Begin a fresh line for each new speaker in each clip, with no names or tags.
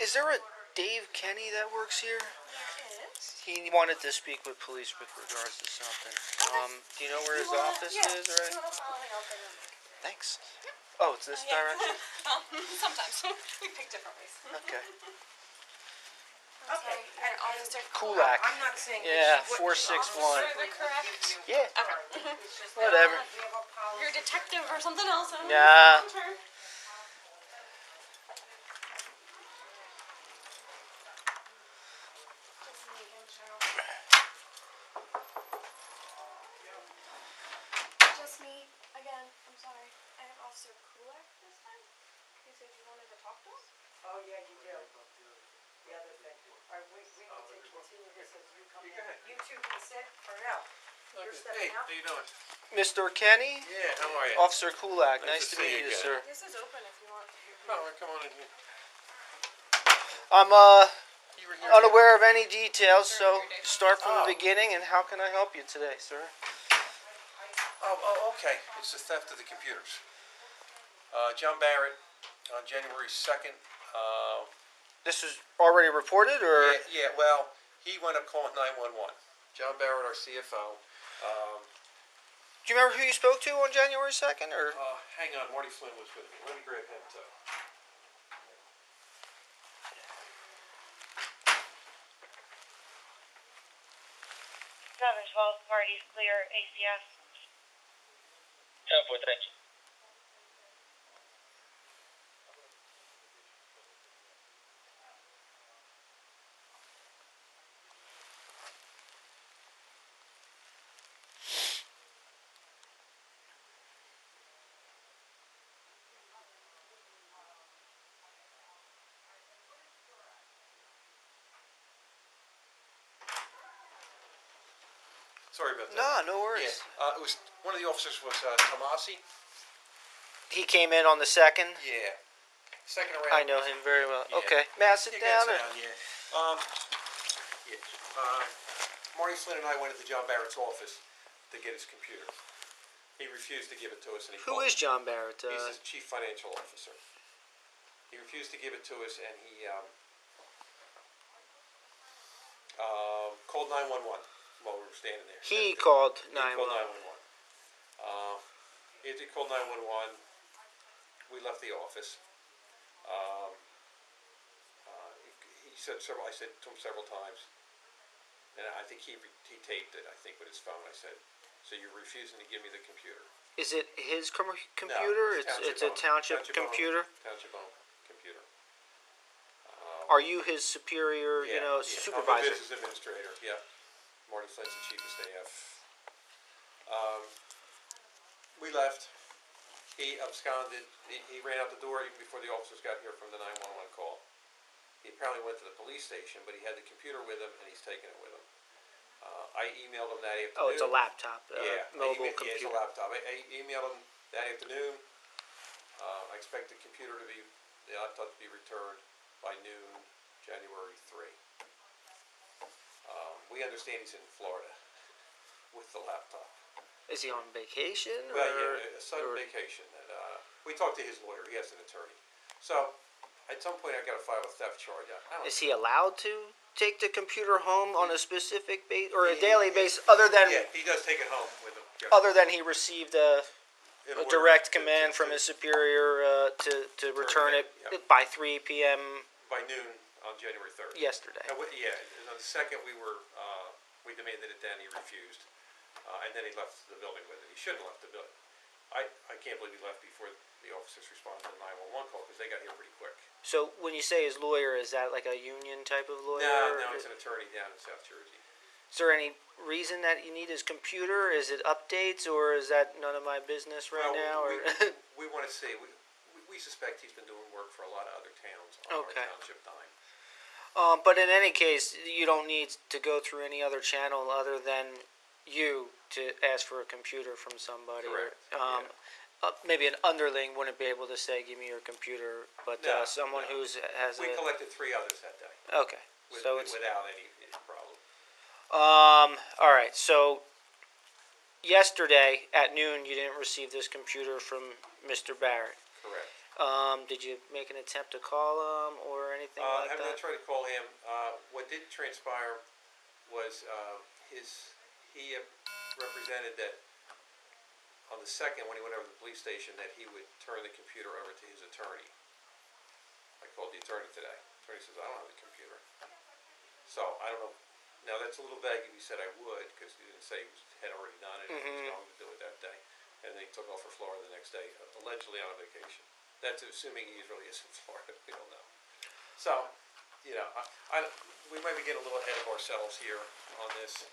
Is there a Dave Kenny that works here?
Yes.
He wanted to speak with police with regards to something. Do you know where his office is, right? Thanks. Oh, it's this direction?
Well, sometimes. We pick different ways.
Okay.
Okay. And Officer
Kulak.
I'm not saying
Yeah,
that
461.
Is that correct?
Yeah,
Okay.
whatever.
You're a detective or something else.
Nah.
Just me again. I'm sorry. I have Officer Kulak this time. You said you wanted to talk to us?
Oh, yeah, you do. The other thing. All right, we need to continue this as you come in. You two can sit or no? You're
Hey,
stepping out?
how you doing?
Mr. Kenny?
Yeah, how are you?
Officer Kulak,
Nice
nice to
to see
meet
you
you,
again.
sir.
This is open if you want.
Oh, come on in here.
I'm
You were here.
unaware of any details, so start from the beginning, and how can I help you today, sir?
Oh, okay. It's the theft of the computers. John Barrett, on January 2nd.
This was already reported, or?
Yeah, well, he wound up calling 911. John Barrett, our CFO.
Do you remember who you spoke to on January 2nd, or?
Hang on, Marty Flynn was with me. Let me grab him, too.
Parties clear, ACS.
10-4, thank you.
Sorry about that.
No worries.
Yeah, it was, one of the officers was Tomasi.
He came in on the 2nd?
Yeah. Second around.
I know him very well.
Yeah.
Okay, may I sit
You can
down?
sit
or-
down, yeah. Marty Flynn and I went into John Barrett's office to get his computer. He refused to give it to us, and he
Who
called
is John Barrett?
He's the chief financial officer. He refused to give it to us, and he called 911 while we were standing there.
He called
He called
911.
911. After he called 911, we left the office. He said several. I said to him several times, and I think he taped it. I think with his phone. I said, "So you're refusing to give me the computer?"
Is it his computer?
No,
It's a township computer?
Township owned computer.
Are you his superior,
I'm
supervisor?
the business administrator. Yeah, Marty Flynn's the chief of staff. We left. He absconded. He ran out the door even before the officers got here from the 911 call. He apparently went to the police station, but he had the computer with him, and he's taking it with him. I emailed him that afternoon.
Oh, it's a laptop, mobile
Yeah, it's
computer.
a laptop. I emailed him that afternoon. I expect the computer to be, the laptop to be returned by noon, January 3. We understand he's in Florida with the laptop.
Is he on vacation?
Well,
or,
yeah, a sudden vacation. And, we talked to his lawyer. He has an attorney. So, at some point, I got to file a theft charge. I don't
Is he allowed to take the computer home on a specific base or a daily basis, other than
Yeah, he does take it home with him. Yeah.
other than he received a
In order
direct
to-
command from his superior to return it
yeah.
by 3 p.m.
By noon on January 3rd.
yesterday?
And and on the 2nd, we demanded it then. He refused. And then he left the building with it. He shouldn't have left the building. I can't believe he left before the officers responded to the 911 call because they got here pretty quick.
So when you say his lawyer, is that like a union type of lawyer?
No, it's an attorney down in South Jersey.
Is there any reason that you need his computer? Is it updates, or is that none of my business right now?
We want to see. We suspect he's been doing work for a lot of other towns on
Okay.
our township dime.
But in any case, you don't need to go through any other channel other than you to ask for a computer from somebody.
Correct.
Maybe an underling wouldn't be able to say, "Give me your computer," but
No,
someone
no.
has
We
a.
collected 3 others that day.
Okay, so it's
without any problem.
all right. So yesterday at noon, you didn't receive this computer from Mr. Barrett.
Correct.
Did you make an attempt to call him or anything
I
like
have not
that?
tried to call him. What did transpire was he represented that on the second, when he went over to the police station, that he would turn the computer over to his attorney. I called the attorney today. The attorney says, I don't have a computer. So, I don't know. Now, that's a little vague if he said I would, because he didn't say he had already done it, and he was going to do it that day. And then he took off for Florida the next day, allegedly on a vacation. That's assuming he really is in Florida. We don't know. So, you know, we might be getting a little ahead of ourselves here on this,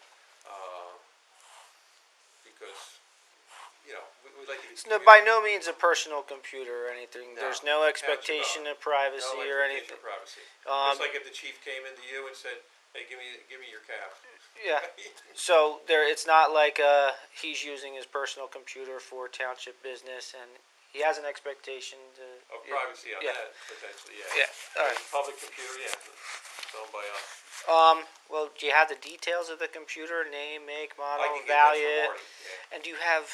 because, you know, we'd like to get...
It's by no means a personal computer or anything.
No.
There's no expectation of privacy
No
or
expectation
anything.
of privacy.
Um,
Just like if the chief came into you and said, hey, give me your cap.
Yeah. So it's not like he's using his personal computer for township business, and he has an expectation to...
Of privacy on
Yeah.
that, potentially, yeah.
Yeah, all right.
Public computer, yeah. It's owned by us.
Well, do you have the details of the computer? Name, make, model,
I can get that
value?
from Marty, yeah.
And do you have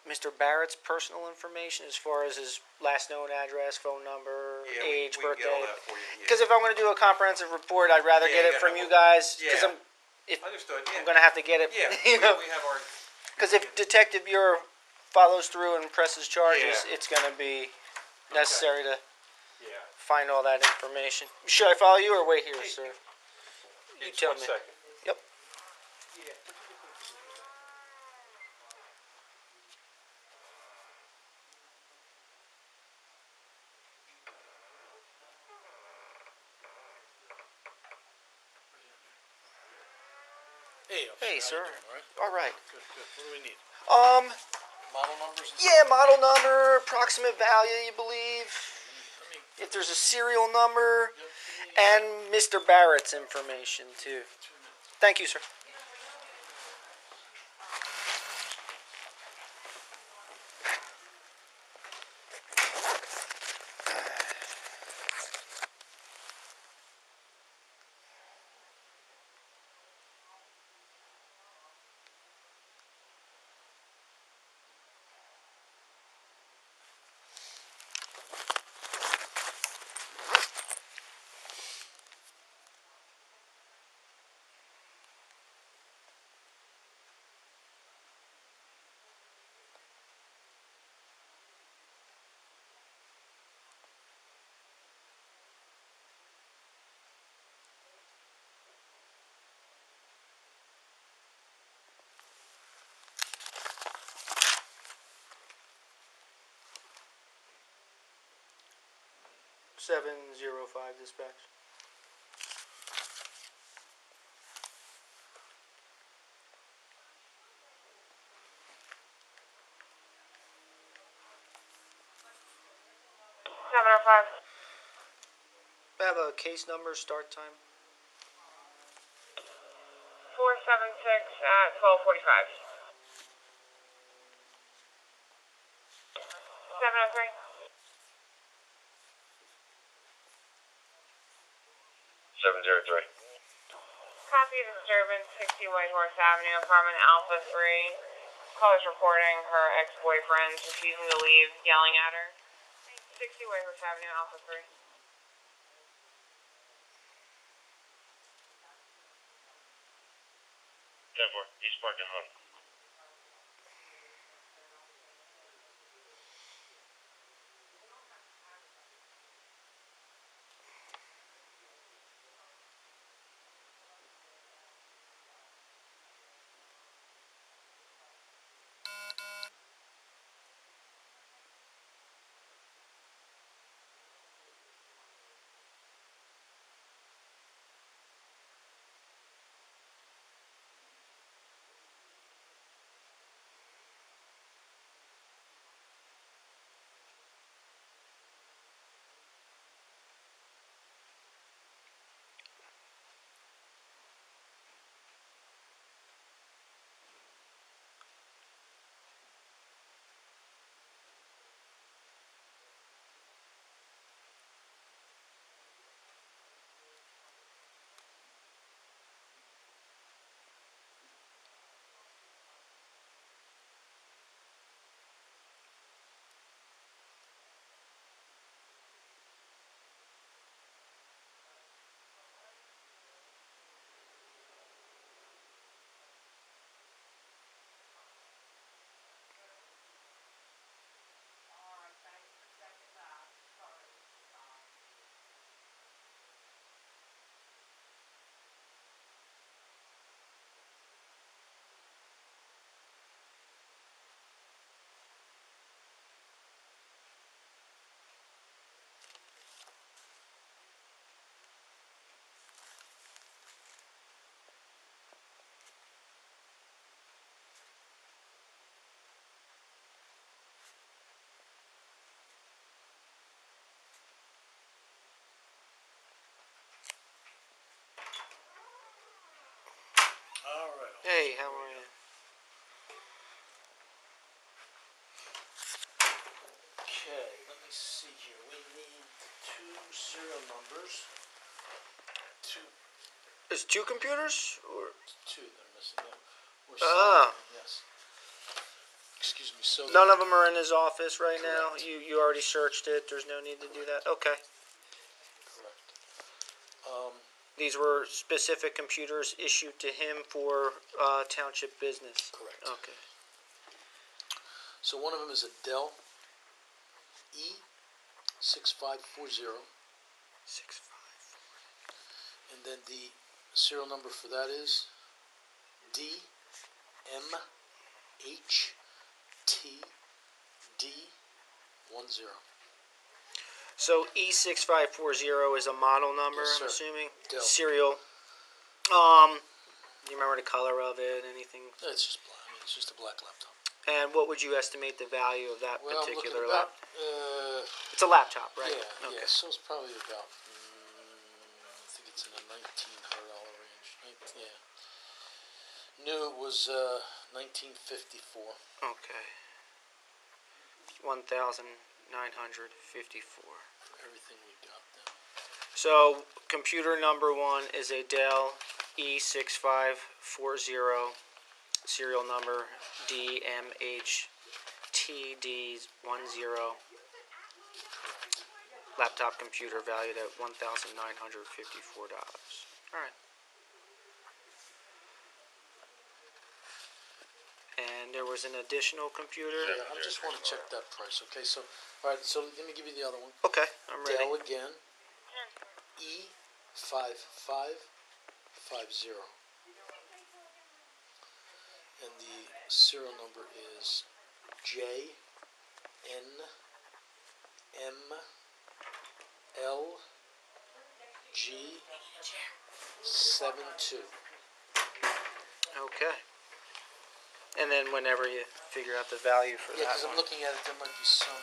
Mr. Barrett's personal information as far as his last known address, phone number,
Yeah,
age,
we can get all
birthday?
that for you, yeah.
Because if I'm going to do a comprehensive report, I'd rather
Yeah,
get it
you
from
gotta
you
have
guys. Because
Yeah. Understood, yeah.
I'm going to have to get it.
Yeah,
You know,
we have our...
because if Detective Bureau follows through and presses charges,
Yeah.
it's going to be necessary to
Yeah.
find all that information. Should I follow you or wait here, sir? You
Just
tell
one
me.
second.
Yep.
Hey,
Hey,
officer,
sir.
how you doing, all right?
All right.
Good, good. What do we need?
Model
numbers?
Yeah, model number, approximate value, you believe.
Let me,
If there's a serial number,
yep, give me
and Mr. Barrett's information too.
2 minutes.
Thank you, sir. (705) dispatch. I have a case number, start time.
476 at 12:45. 703.
703.
Copy of disturbance, 60 Whitehorse Avenue, apartment Alpha 3. Caller's reporting her ex-boyfriend refusing to leave, yelling at her. 60 Whitehorse Avenue, Alpha 3.
10-4. East Park and Hunt.
Hey, how are you?
Okay, let me see here. We need 2 serial numbers.
Is 2 computers or?
2 that are missing. Yeah. We're
Ah.
signing, yes. Excuse me. So
None of them are in his office right now.
Correct.
You already searched it. There's no need to do that. Okay.
Correct.
These were specific computers issued to him for township business.
Correct.
Okay.
So one of them is a Dell E6540,
654.
and then the serial number for that is DMHTD10.
So E6540 is a model number,
Yes,
I'm
sir.
assuming?
Dell.
Serial. Do you remember the color of it? Anything?
It's just black. I mean, it's just a black laptop.
And what would you estimate the value of that
Well, I'm looking
particular
about.
laptop? It's a laptop, right?
Yeah,
Okay.
yeah. So it's probably about. I think it's in the $1,900 range. Yeah. New it was 1954.
Okay. 1,954.
Everything we got then.
So computer number 1 is a Dell E6540, serial number DMHTD10. Laptop computer valued at $1,954. All right. And there was an additional computer.
Yeah, I just want to check that price. Okay, so all right. So let me give you the other one.
Okay, I'm ready.
Dell again. E5550. And the serial number is JNMLG72.
Okay. And then whenever you figure out the value for
Yeah,
that
because I'm
one.
looking at it, there might be some.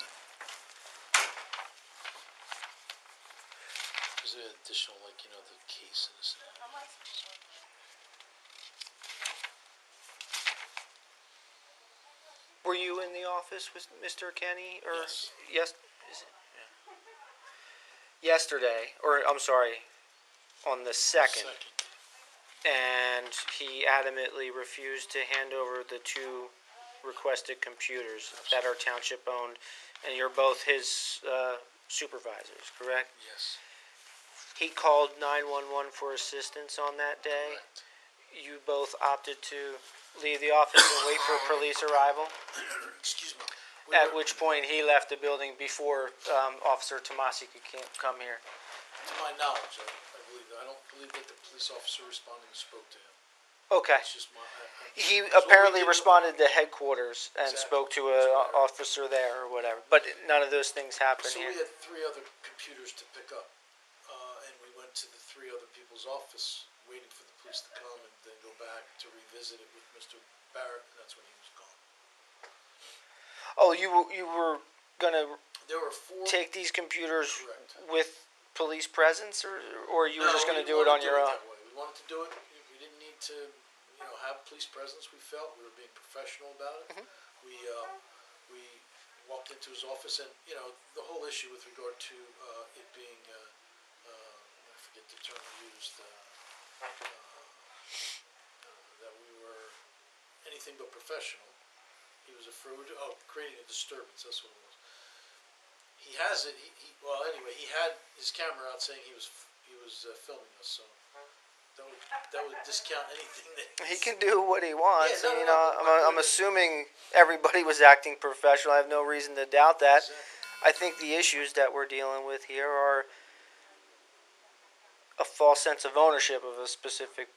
There's an additional, like, you know, the case and this and that.
Were you in the office with Mr. Kenny? Or
Yes.
Is it? Yeah. Yesterday, or I'm sorry, on the 2nd. And he adamantly refused to hand over the 2 requested computers that are township owned, and you're both his supervisors, correct?
Yes.
He called 911 for assistance on that day.
Correct.
You both opted to leave the office and wait for police arrival,
Excuse me.
at which point he left the building before Officer Tomasi could come here.
To my knowledge, I believe that. I don't believe that the police officer responded and spoke to him.
Okay.
It's just my.
He
So what we
apparently
did-
responded to headquarters and
Exactly.
spoke to an officer there or whatever. But none of those things happened
So
here.
we had 3 other computers to pick up, and we went to the 3 other people's office, waiting for the police to come, and then go back to revisit it with Mr. Barrett, and that's when he was gone.
Oh, you were gonna
There were 4.
take these computers
Correct.
with police presence, or you were
No,
just gonna
we
do it
wanted
on
to
your
do it
own?
that way. We wanted to do it. We didn't need to, have police presence. We felt we were being professional about it.
Mhm.
We walked into his office, and the whole issue with regard to it being, I forget the term used, that we were anything but professional. He was afraid of creating a disturbance. That's what it was. He has it. Well, anyway, he had his camera out saying he was filming us. So that would discount anything that
He can do what he wants.
Yeah, no,
and,
no, no,
I'm assuming everybody was acting professional. I have no reason to doubt that.
Exactly.
I think the issues that we're dealing with here are a false sense of ownership of a specific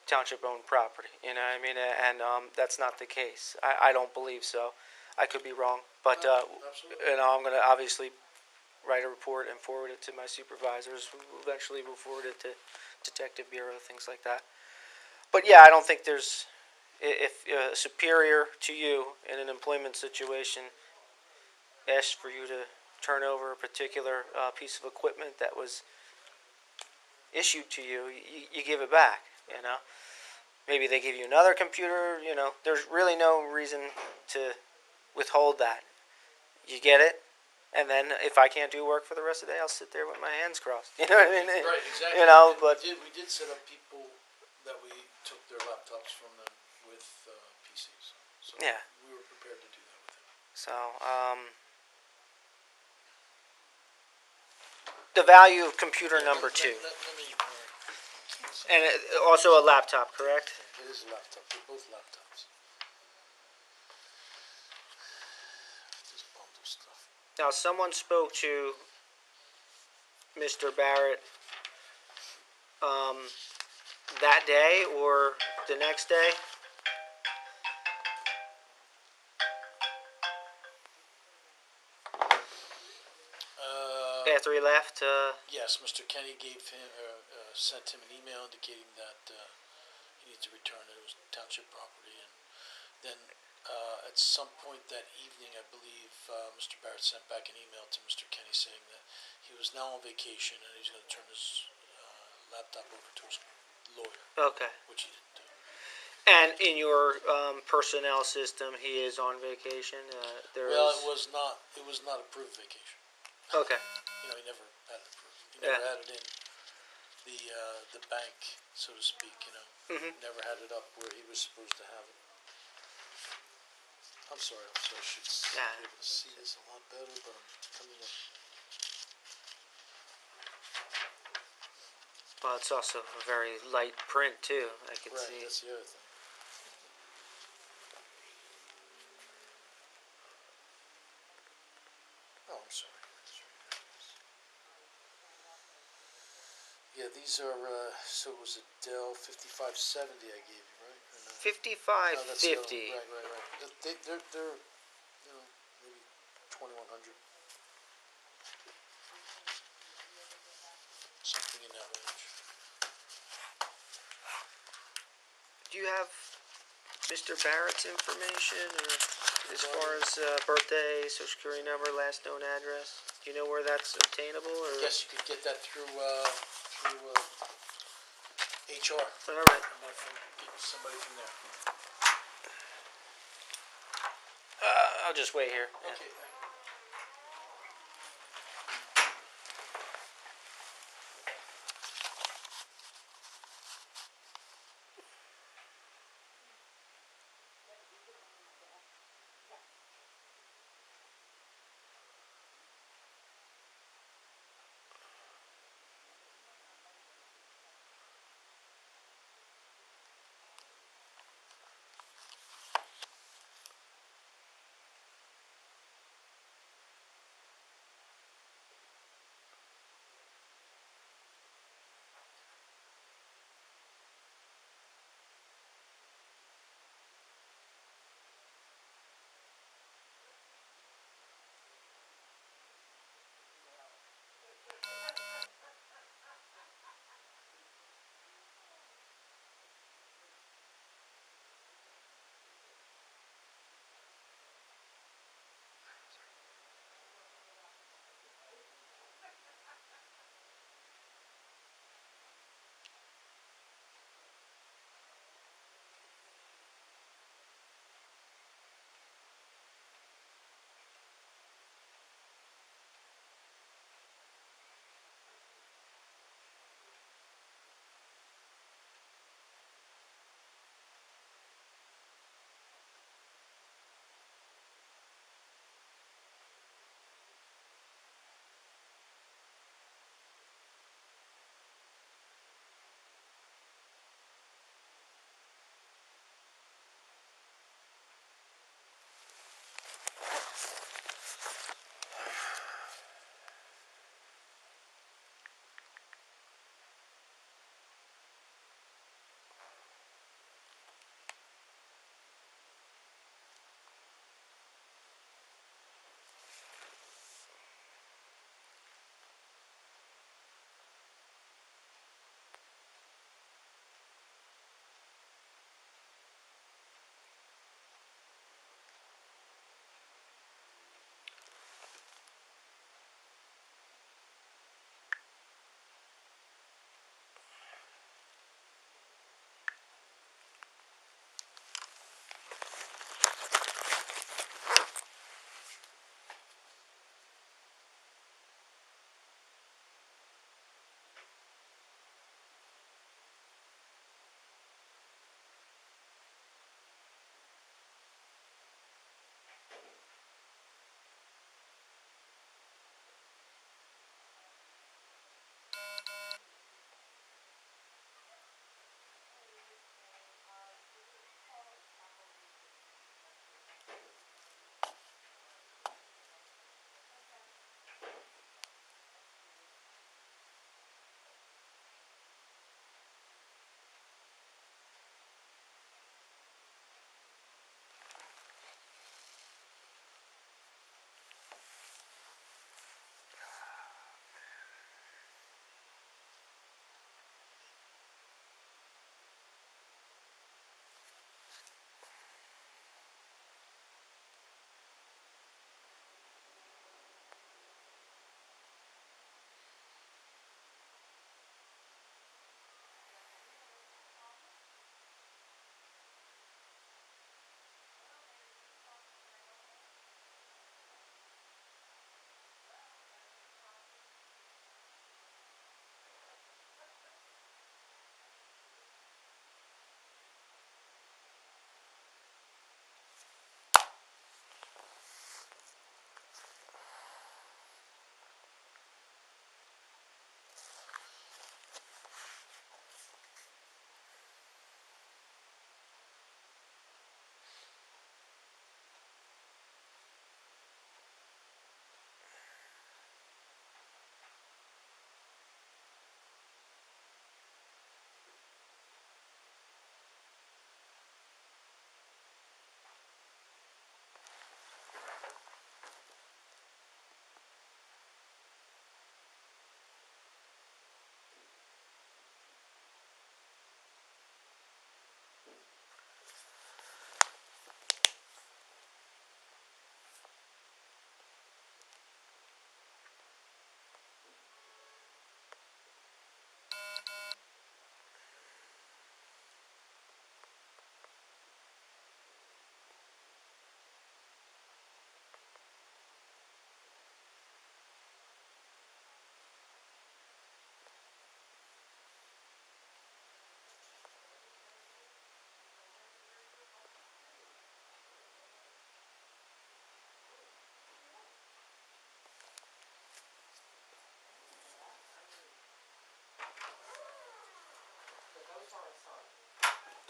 township-owned property. You know what I mean? And that's not the case. I don't believe so. I could be wrong. But,
Absolutely.
I'm going to obviously write a report and forward it to my supervisors, who eventually will forward it to Detective Bureau, things like that. But, yeah, I don't think there's... If a superior to you in an employment situation asks for you to turn over a particular piece of equipment that was issued to you, you give it back, maybe they give you another computer. You know, there's really no reason to withhold that. You get it, and then if I can't do work for the rest of the day, I'll sit there with my hands crossed. You know what I mean?
Right, exactly.
You know,
And
but
we did set up people that we took their laptops from them with PCs. So
yeah.
we were prepared to do that with him.
So, the value of computer number 2,
Let me,
and also a laptop, correct?
it is a laptop. They're both laptops. This bundle stuff.
Now, someone spoke to Mr. Barrett that day or the next day. After he left,
Yes, Mr. Kenny sent him an email indicating that he needs to return it. It was township property, and then at some point that evening, I believe Mr. Barrett sent back an email to Mr. Kenny saying that he was now on vacation and he was going to turn his laptop over to his lawyer,
okay.
which he didn't do.
And in your personnel system, he is on vacation.
Well, it was not approved vacation.
Okay.
You know, he never had it approved. He never had it in the bank, so to speak. You know, never had it up where he was supposed to have it. I'm sorry, I should be able to see this a lot better, but I'm coming up.
Well, it's also a very light print too. I could
Right,
see.
that's the other thing. Oh, I'm sorry. Yeah, these are, so it was a Dell 5570 I gave you, right? Or no?
5550.
Right. They're, you know, maybe 2100. Something in that range.
Do you have Mr. Barrett's information, or as far as birthday, social security number, last known address? Do you know where that's obtainable? Or?
I guess you could get that through HR.
All right.
Get somebody from there.
I'll just wait here. Yeah.
Okay.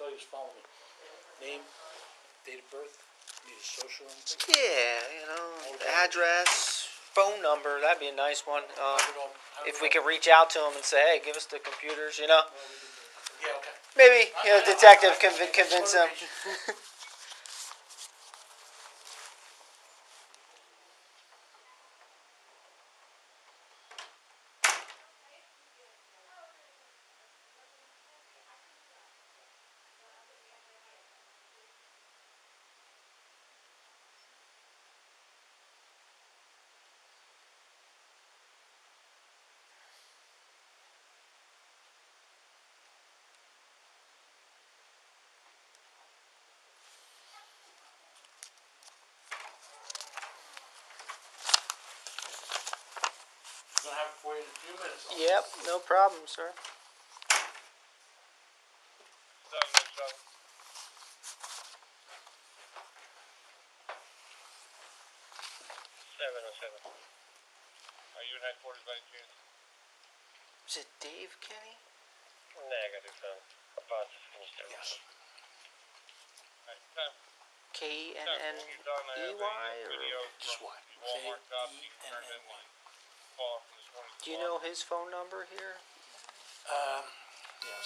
thought he was following me. Name, date of birth, need a social or anything?
Yeah, address, phone number, that'd be a nice one. If we
could.
could reach out to him and say, hey, give us the computers,
Yeah, okay.
Maybe, detective convince him.
I'm gonna have it for you in a few minutes.
Yep, no problem, sir.
707. 707. Are you in headquarters by any chance?
Is it Dave Kenny?
Nah, I gotta do some. Boss, can you step
Yes.
Alright, time.
K-N-N-E-Y
You're done. I have a
or?
video
Just
from
why?
Walmart job. He turned in
K-E-N-N-Y.
the call from this morning.
Do you know his phone number here?
Yeah,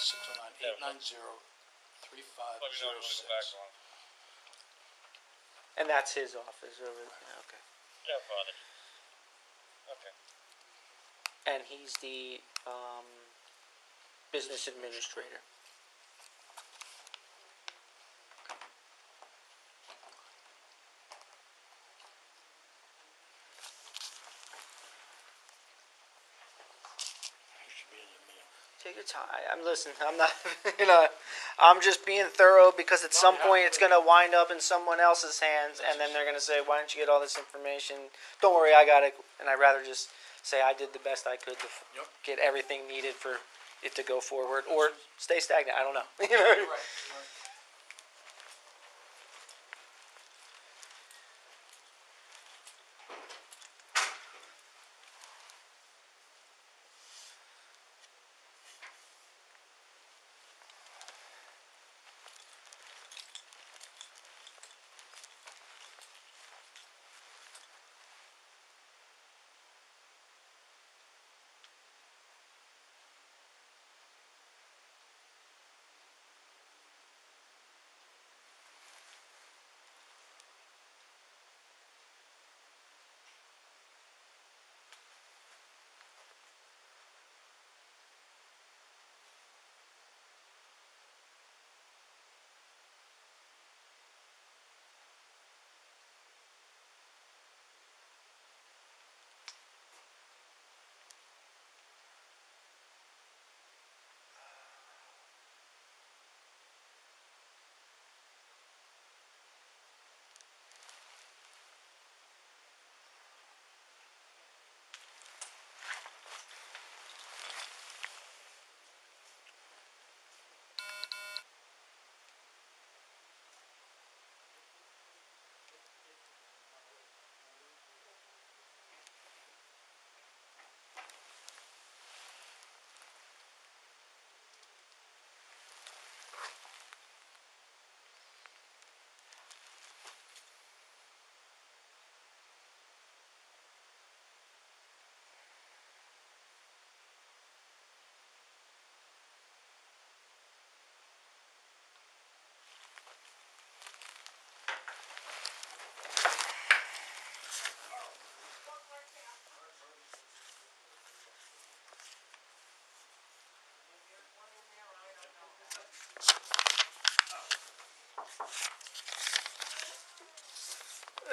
609-890-3506.
Let me know when you wanna go back on.
And that's his office over there. Okay.
Yeah, father. Okay.
And he's the business administrator.
He should be in the mail.
Take your time. I'm not, I'm just being thorough because at some point it's going to wind up in someone else's hands and then they're going to say, why don't you get all this information? Don't worry, I got it. And I'd rather just say I did the best I could to get everything needed for it to go forward or stay stagnant. I don't know.
You're right, you're right.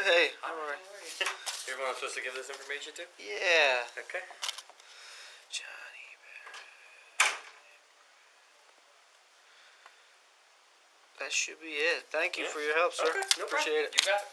Hey, all right.
You're the one I'm supposed to give this information to?
Yeah.
Okay.
Johnny Barrett. That should be it. Thank you
Yeah.
for your help, sir.
Okay, no problem.
Appreciate it.
You got it.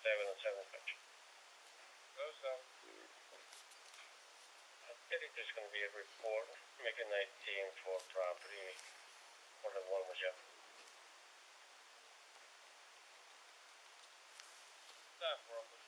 707 pitch. Goes up. I think there's going to be a report, make a 19 for property, for the one was up. Staff for office.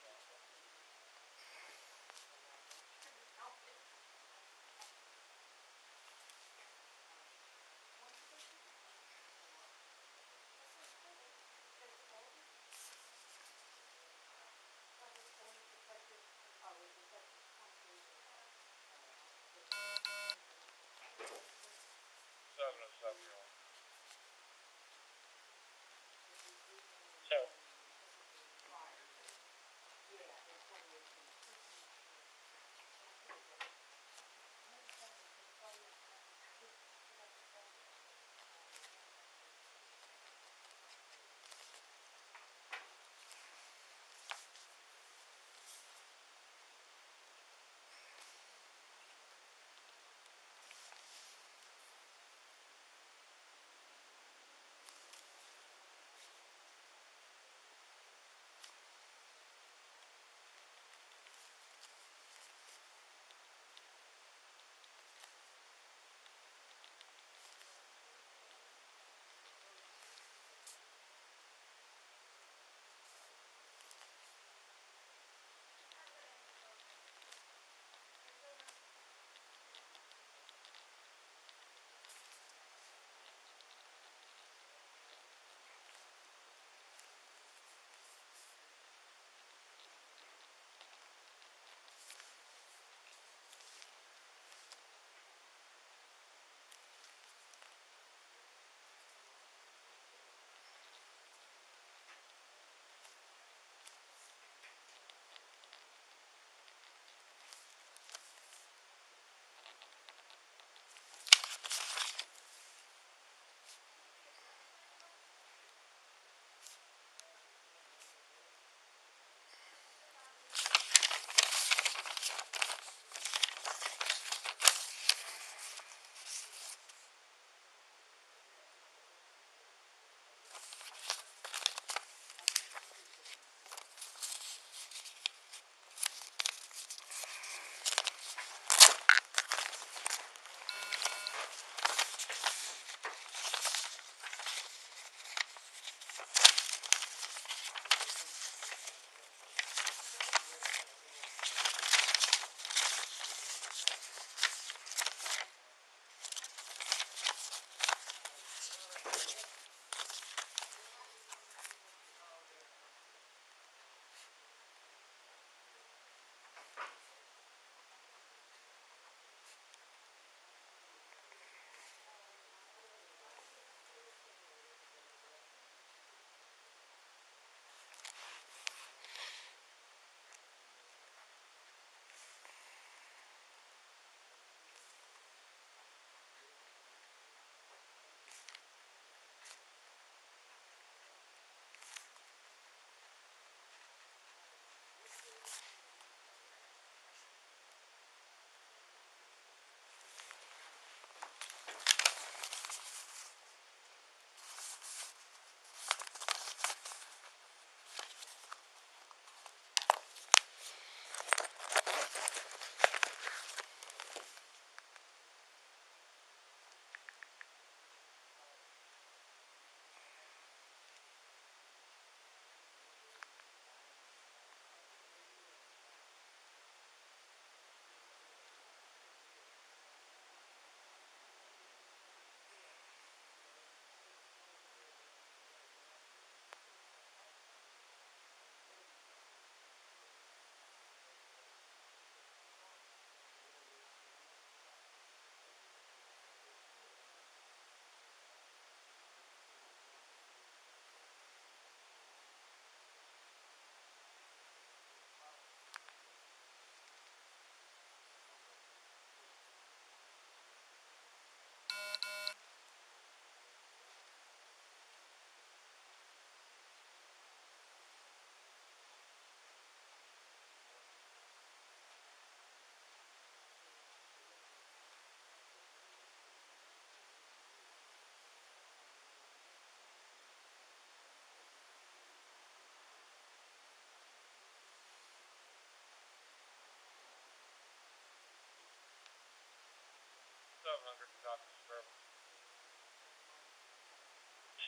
700, not disturbance.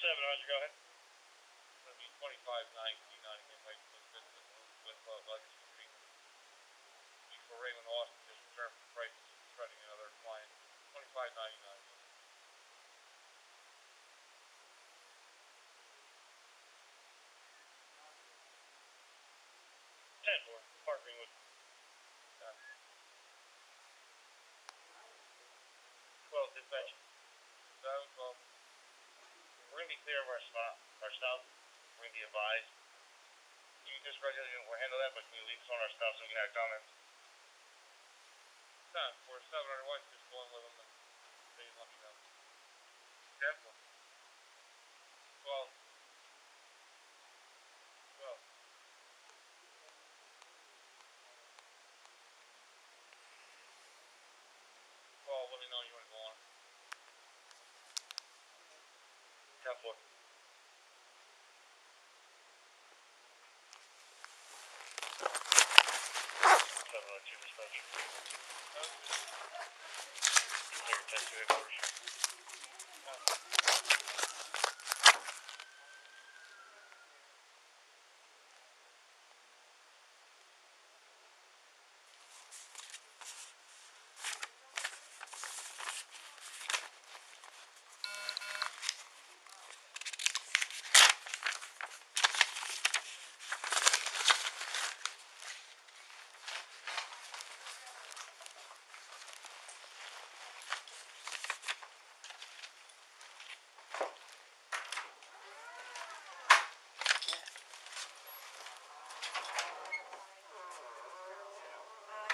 700, go ahead. That'd be 25.99 again, with Legacy Street. Before Raymond Austin just returned from price, threatening another client. 25.99. 10 for partnering with 12 dispatch. 12. We're gonna be clear of our spot, our stop. We're gonna be advised. You can just we'll handle that, but can you leave us on our stop so we can have comments? 10 for 701, just go in with them and they let me know. 10 for 12. 12. Well, let me know you want to go on. 10 4. 702 dispatch. Clear 10 to headquarters.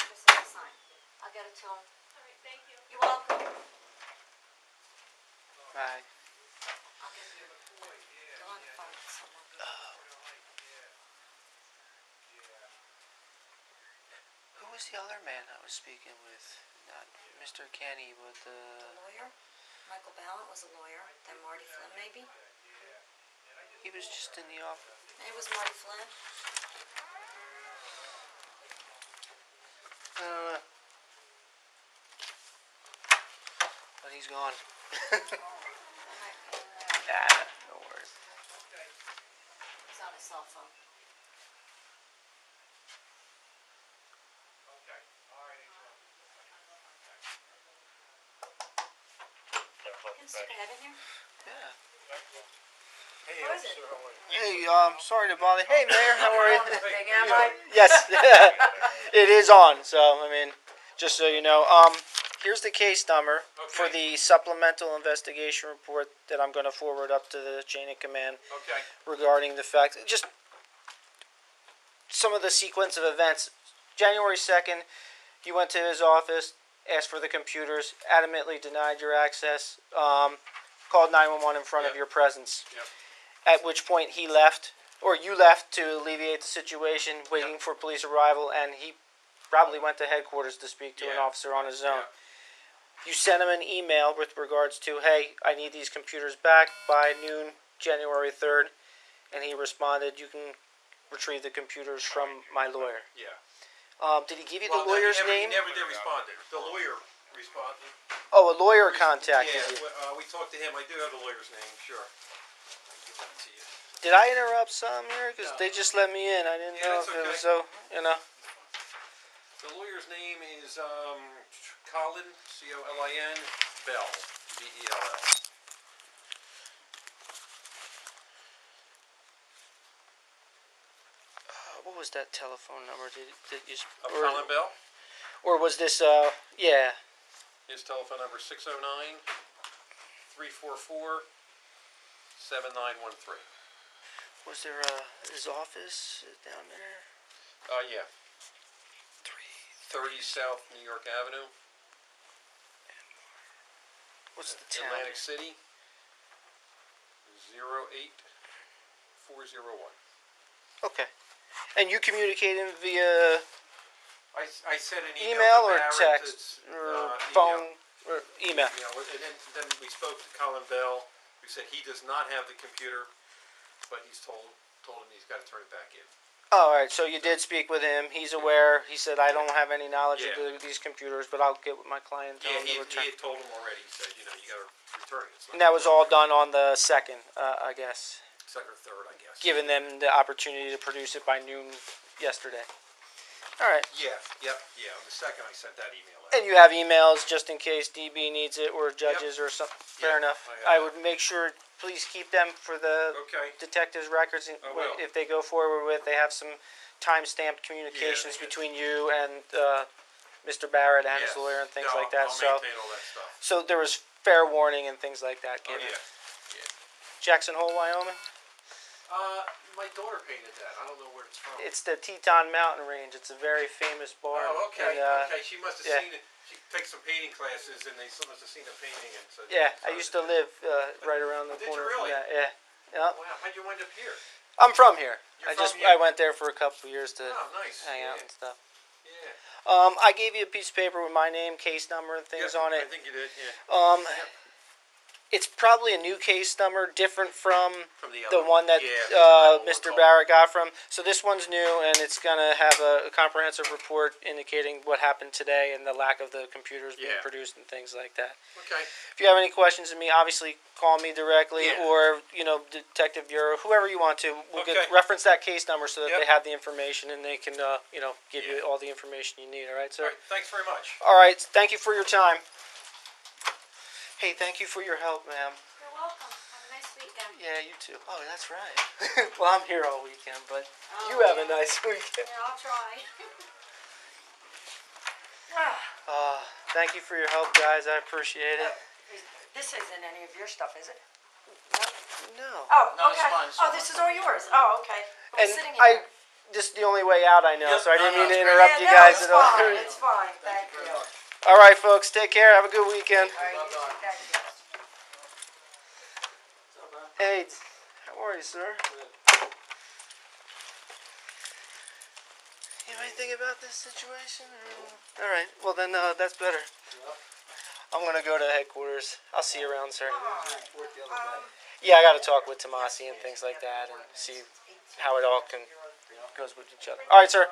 Just need to sign. I'll get it to him.
Alright, thank you.
You're welcome.
Bye.
I'll get you. Go on the phone with someone.
Who was the other man I was speaking with? Not Mr. Kenny, but
Lawyer? Michael Ballant was a lawyer, then Marty Flynn maybe?
he was just in the office.
It was Marty Flynn.
But he's gone.
That might be in there.
Nah, no worries.
He's on his cell phone. Can stick a head in here?
Yeah.
Hey,
What is it?
officer, how are you?
Hey, sorry to bother. Hey, Mayor, how are you?
Big am I?
Yes, it is on. So, I mean, just so you know, here's the case number for
Okay.
the supplemental investigation report that I'm going to forward up to the chain of command
Okay.
regarding the fact, just some of the sequence of events. January 2nd, you went to his office, asked for the computers, adamantly denied your access, called 911 in front of
Yep.
your presence.
Yep.
At which point he left, or you left to alleviate the situation, waiting
Yep.
for police arrival, and he probably went to headquarters to speak to an
Yeah.
officer on his own.
Yeah.
You sent him an email with regards to, hey, I need these computers back by noon, January 3rd, and he responded, you can retrieve the computers from my lawyer.
Yeah.
Did he give you
Well,
the
no,
lawyer's
he
name?
never did respond. The lawyer responded.
Oh, a lawyer contacted
Yeah,
you.
we talked to him. I do have the lawyer's name, sure. I'll give that to you.
Did I interrupt some here? Because
No.
they just let me in. I didn't
Yeah,
know
that's
if it was
okay.
so, you know.
The lawyer's name is Colin, Colin, Bell, Bell.
What was that telephone number? Did you?
Colin Bell.
Or was this? Yeah.
His telephone number is 609-344-7913.
Was there his office down there?
Yeah. 30 South New York Avenue,
What's the town?
Atlantic City, 08401.
Okay. And you communicated via
I sent an
email
to
or
Barrett,
text
it's,
or
email.
phone or email?
And then we spoke to Colin Bell, who said he does not have the computer, but he's told him he's got to turn it back in.
Oh, all right. So you did speak with him. He's aware. He said, I don't have any knowledge
Yeah.
of these computers, but I'll get with my client and tell
Yeah,
him
he
to return.
had told him already. He said, you got to return it. It's not
And that was
gonna
all
work.
done on the 2nd, I guess,
Second or third, I guess.
giving them the opportunity to produce it by noon yesterday. All right.
Yeah. On the second, I sent that email out.
And you have emails just in case DB needs it or judges or something. Fair
Yep,
enough.
I
I
have
would make sure, please keep them for the
Okay.
detectives' records. And
I will.
if they go forward with, they have some time-stamped communications
they get-
between you and Mr. Barrett and his
Yes.
lawyer and things
Yeah,
like that.
I'll
So,
maintain all that stuff.
so there was fair warning and things like that
Oh,
given.
yeah.
Jackson Hole, Wyoming.
My daughter painted that. I don't know where it's from.
It's the Teton Mountain Range. It's a very famous bar.
Oh, okay.
And,
Okay, she must have
yeah.
seen it. She took some painting classes, and they must have seen the painting. And so
Yeah, I used to live right around the
Did you
corner
really?
from that. Yeah. Yeah.
Wow, how'd you wind up here?
I'm from here.
You're
I just
from here?
I went there for a couple of years to
Oh, nice.
hang out
Yeah.
and stuff.
Yeah.
I gave you a piece of paper with my name, case number, and things
Yeah,
on
I
it.
think you did. Yeah.
It's probably a new case number, different from
From the
the
other
one that
Yeah,
Mr.
call.
Barrett got from. So this one's new, and it's gonna have a comprehensive report indicating what happened today and the lack of the computers being
Yeah.
produced and things like that.
Okay.
If you have any questions of me, obviously call me directly,
Yeah.
or Detective Bureau, whoever you want to. We'll
Okay.
reference that case number so that
Yep.
they have the information and they can give
Yeah.
you all the information you need. All right, sir.
All right. Thanks very much.
All right. Thank you for your time. Hey, thank you for your help, ma'am.
You're welcome. Have a nice weekend.
Yeah, you too. Oh, that's right. Well, I'm here all weekend, but
Oh,
you have a
yeah.
nice weekend.
Yeah, I'll try.
Thank you for your help, guys. I appreciate it.
This isn't any of your stuff, is it?
No.
Oh,
No, it's
okay.
mine, it's
Oh,
mine.
this is all yours. Oh, okay. It was
And
sitting in
I,
there.
this is the only way out I know,
Yep,
so I didn't
no,
mean to
it's great.
interrupt you
Yeah, no,
guys
it's
at all.
fine. It's fine. Thank you. All
All right, folks. Take care. Have a good weekend.
right, you too. Thank you.
Hey, how are you, sir? You know anything about this situation? All right. Well, then that's better. I'm gonna go to headquarters. I'll see you around, sir. Yeah, I got to talk with Tomasi and things like that, and see how it all can goes with each other. All right, sir.